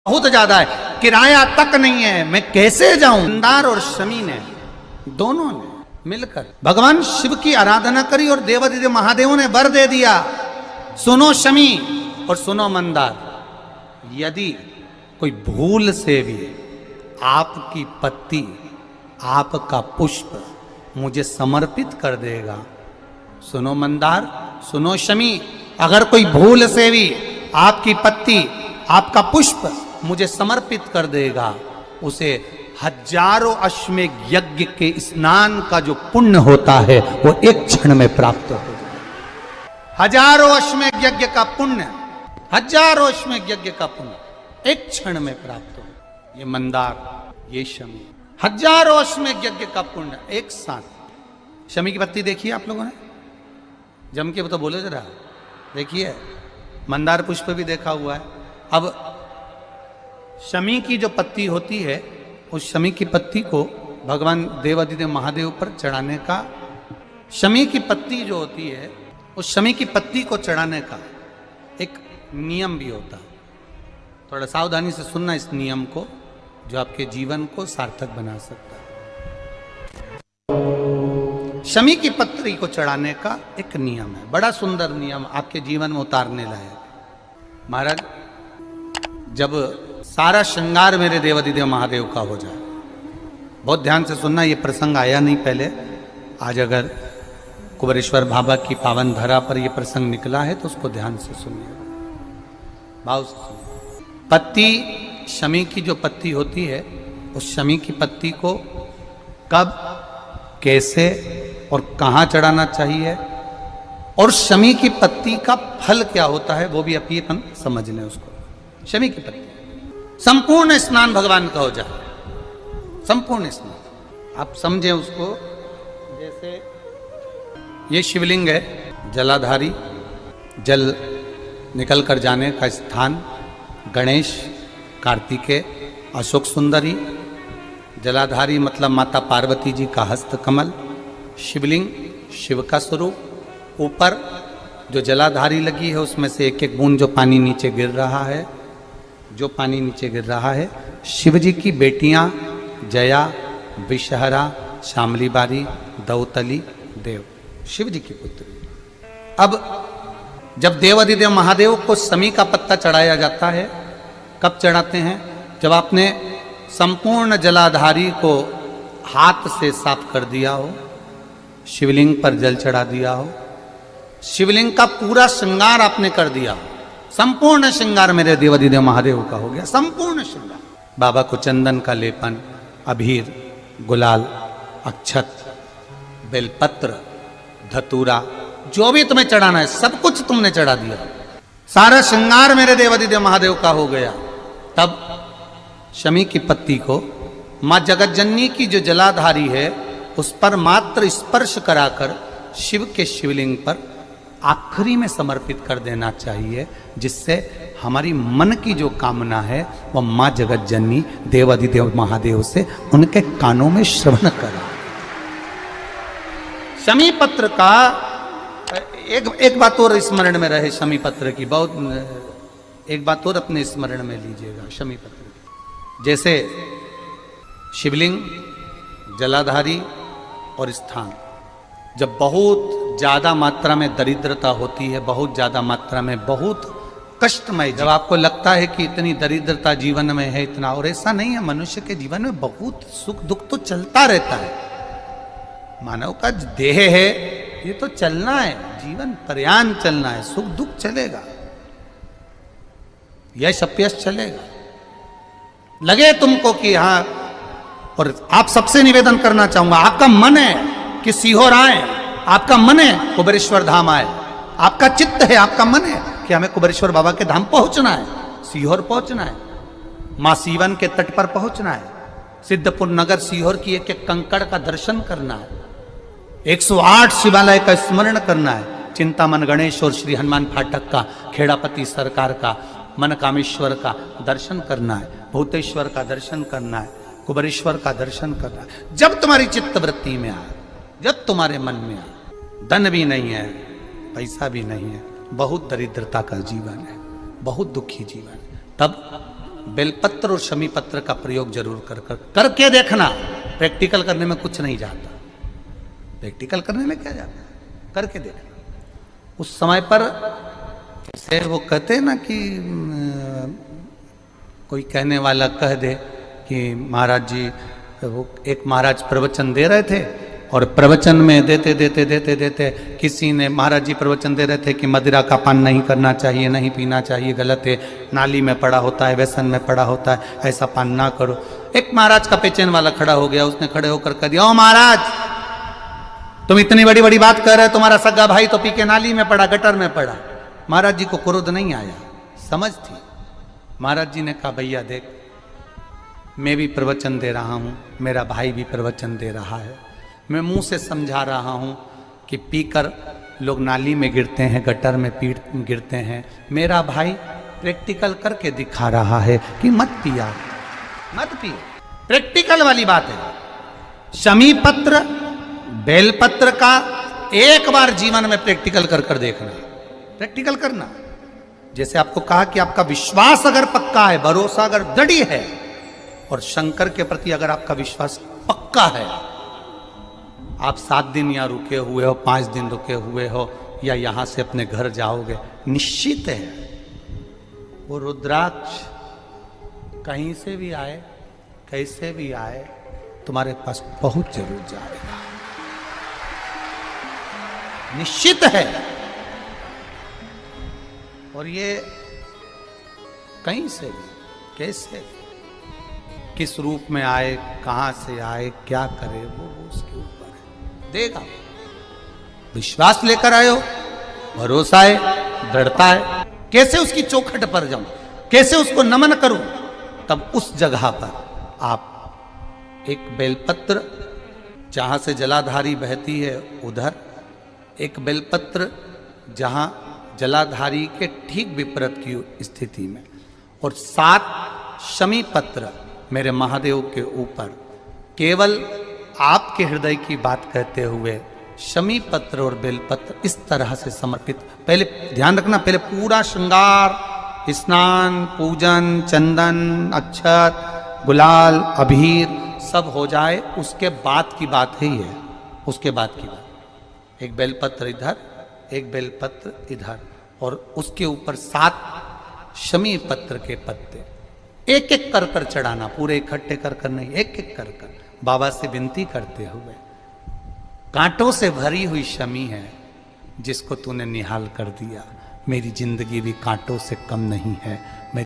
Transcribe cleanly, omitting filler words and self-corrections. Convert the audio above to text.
बहुत ज्यादा है, किराया तक नहीं है, मैं कैसे जाऊं। मंदार और शमी ने दोनों ने मिलकर भगवान शिव की आराधना करी और देवादिदेव महादेवों ने वर दे दिया, सुनो शमी और सुनो मंदार, यदि कोई भूल से भी आपकी पत्ती, आपका पुष्प मुझे समर्पित कर देगा, सुनो मंदार, सुनो शमी, अगर कोई भूल से भी आपकी पत्ती, आपका पुष्प मुझे समर्पित कर देगा, उसे हजारों अश्वमेध यज्ञ के स्नान का जो पुण्य होता है वो एक क्षण में प्राप्त हो जाए। हजारों अश्वमेध यज्ञ का पुण्य, हजारों अश्वमेध यज्ञ का पुण्य एक क्षण में प्राप्त हो। ये मंदार, ये शमी, हजारों अश्वमेध यज्ञ का पुण्य एक साथ। शमी की पत्ती देखिए आप लोगों ने, जम के तो बोले जरा, देखिए मंदार पुष्प भी देखा हुआ है। अब शमी की जो पत्ती होती है, उस शमी की पत्ती को भगवान देवादिदेव महादेव पर चढ़ाने का, शमी की पत्ती जो होती है उस शमी की पत्ती को चढ़ाने का एक नियम भी होता है। थोड़ा सावधानी से सुनना इस नियम को, जो आपके जीवन को सार्थक बना सकता है। शमी की पत्ती को चढ़ाने का एक नियम है, बड़ा सुंदर नियम, आपके जीवन में उतारने लायक। महाराज, जब सारा श्रृंगार मेरे देवादिदेव महादेव का हो जाए, बहुत ध्यान से सुनना, ये प्रसंग आया नहीं पहले, आज अगर कुबेरेश्वर बाबा की पावन धरा पर यह प्रसंग निकला है तो उसको ध्यान से सुनिए, भाव से सुनिए। पत्ती, शमी की जो पत्ती होती है, उस शमी की पत्ती को कब, कैसे और कहाँ चढ़ाना चाहिए, और शमी की पत्ती का फल क्या होता है वो भी अपन समझ लें उसको। शमी की पत्ती, संपूर्ण स्नान भगवान का हो जाए, संपूर्ण स्नान आप समझें उसको। जैसे ये शिवलिंग है, जलाधारी, जल निकल कर जाने का स्थान, गणेश, कार्तिकेय, अशोक सुंदरी, जलाधारी मतलब माता पार्वती जी का हस्त कमल, शिवलिंग शिव का स्वरूप, ऊपर जो जलाधारी लगी है उसमें से एक एक बूंद जो पानी नीचे गिर रहा है, जो पानी नीचे गिर रहा है, शिव जी की बेटियां जया, विषहरा, शामली बारी, दौतली, देव, शिव जी की पुत्री। अब जब देवादिदेव महादेव को शमी का पत्ता चढ़ाया जाता है, कब चढ़ाते हैं, जब आपने संपूर्ण जलाधारी को हाथ से साफ कर दिया हो, शिवलिंग पर जल चढ़ा दिया हो, शिवलिंग का पूरा श्रृंगार आपने कर दिया हो, संपूर्ण श्रृंगार मेरे देवादिदेव महादेव का हो गया, संपूर्ण श्रृंगार। बाबा को चंदन का लेपन, अबीर, गुलाल, अक्षत, बेलपत्र, धतूरा, जो भी तुम्हें चढ़ाना है सब कुछ तुमने चढ़ा दिया, सारा श्रृंगार मेरे देवादिदेव महादेव का हो गया। तब शमी की पत्ती को मां जगतजननी की जो जलाधारी है उस पर मात्र स्पर्श कराकर शिव के शिवलिंग पर आखिरी में समर्पित कर देना चाहिए, जिससे हमारी मन की जो कामना है वह मां जगतजननी देवादिदेव महादेव से उनके कानों में श्रवण करे। शमी पत्र का एक बात और स्मरण में रहे, शमी पत्र की बहुत एक बात और अपने स्मरण में लीजिएगा। शमी पत्र की जैसे शिवलिंग, जलाधारी और स्थान, जब बहुत ज्यादा मात्रा में दरिद्रता होती है, बहुत ज्यादा मात्रा में बहुत कष्टमय, जब आपको लगता है कि इतनी दरिद्रता जीवन में है, इतना, और ऐसा नहीं है, मनुष्य के जीवन में बहुत सुख दुख तो चलता रहता है, मानव का देह है, ये तो चलना है, जीवन पर्यान चलना है, सुख दुख चलेगा, यश अपयश चलेगा, लगे तुमको कि हाँ। और आप सबसे निवेदन करना चाहूंगा, आपका मन है कि सीहोर आए, आपका मन है कुबेरेश्वर धाम आए, आपका चित्त है, आपका मन है कि हमें कुबेरेश्वर बाबा के धाम पहुंचना है, सीहोर पहुंचना है, मां सीवन के तट पर पहुंचना है, सिद्धपुर नगर सीहोर की एक एक कंकड़ का दर्शन करना है, 108 शिवालय का स्मरण करना है, चिंतामन गणेश और श्री हनुमान फाटक का, खेड़ापति सरकार का, मनकामेश्वर का दर्शन करना है, भूतेश्वर का दर्शन करना है, कुबेरेश्वर का दर्शन करना है। जब तुम्हारी चित्त वृत्ति में आए, जब तुम्हारे मन में आए, धन भी नहीं है, पैसा भी नहीं है, बहुत दरिद्रता का जीवन है, बहुत दुखी जीवन, तब बेलपत्र और शमी पत्र का प्रयोग जरूर करके देखना। प्रैक्टिकल करने में कुछ नहीं जाता, प्रैक्टिकल करने में क्या जाता है, करके देखना। उस समय पर जैसे वो कहते हैं ना कि कोई कहने वाला कह दे कि महाराज जी, वो एक महाराज प्रवचन दे रहे थे और प्रवचन में देते देते देते देते किसी ने, महाराज जी प्रवचन दे रहे थे कि मदिरा का पान नहीं करना चाहिए, नहीं पीना चाहिए, गलत है, नाली में पड़ा होता है, व्यसन में पड़ा होता है, ऐसा पान ना करो। एक महाराज का पेचेन वाला खड़ा हो गया, उसने खड़े होकर कह दिया, ओ महाराज तुम इतनी बड़ी बड़ी बात कर रहे हो, तुम्हारा सगा भाई तो पी के नाली में पड़ा, गटर में पड़ा। महाराज जी को क्रोध नहीं आया, समझ थी। महाराज जी ने कहा, भैया देख, मैं भी प्रवचन दे रहा हूँ, मेरा भाई भी प्रवचन दे रहा है, मैं मुंह से समझा रहा हूँ कि पीकर लोग नाली में गिरते हैं, गटर में गिरते हैं। मेरा भाई प्रैक्टिकल करके दिखा रहा है कि मत पिया, मत पियो। प्रैक्टिकल वाली बात है। शमी पत्र, बेलपत्र का एक बार जीवन में प्रैक्टिकल कर देखना, प्रैक्टिकल करना। जैसे आपको कहा कि आपका विश्वास अगर पक्का है, भरोसा अगर दृढ़ है, और शंकर के प्रति अगर आपका विश्वास पक्का है, आप 7 दिन यहाँ रुके हुए हो, 5 दिन रुके हुए हो, या यहां से अपने घर जाओगे, निश्चित है वो रुद्राक्ष कहीं से भी आए, कैसे भी आए, तुम्हारे पास पहुंच जरूर जाएगा, निश्चित है। और ये कहीं से भी, कैसे भी, किस रूप में आए, कहां से आए, क्या करे, वो उसके ऊपर है, देगा। विश्वास लेकर आए हो, भरोसा है, दृढ़ता है, कैसे उसकी चौखट पर जाऊं, कैसे उसको नमन करूं, तब उस जगह पर आप एक बेलपत्र, जहां से जलाधारी बहती है उधर, एक बेलपत्र जहां जलाधारी के ठीक विपरीत की स्थिति में, और 7 शमी पत्र मेरे महादेव के ऊपर, केवल आपके हृदय की बात कहते हुए शमी पत्र और बेलपत्र इस तरह से समर्पित। पहले ध्यान रखना, पहले पूरा श्रृंगार, स्नान, पूजन, चंदन, अक्षत, गुलाल, अबीर सब हो जाए, उसके बाद की बात है ये, उसके बाद की बात। एक बेलपत्र इधर, एक बेलपत्र इधर, और उसके ऊपर 7 शमी पत्र के पत्ते, एक एक कर चढ़ाना, पूरे इकट्ठे कर नहीं, एक एक कर बाबा से विनती करते हुए, कांटों से भरी हुई शमी है जिसको तूने निहाल कर दिया, मेरी जिंदगी भी कांटों से कम नहीं है, मैं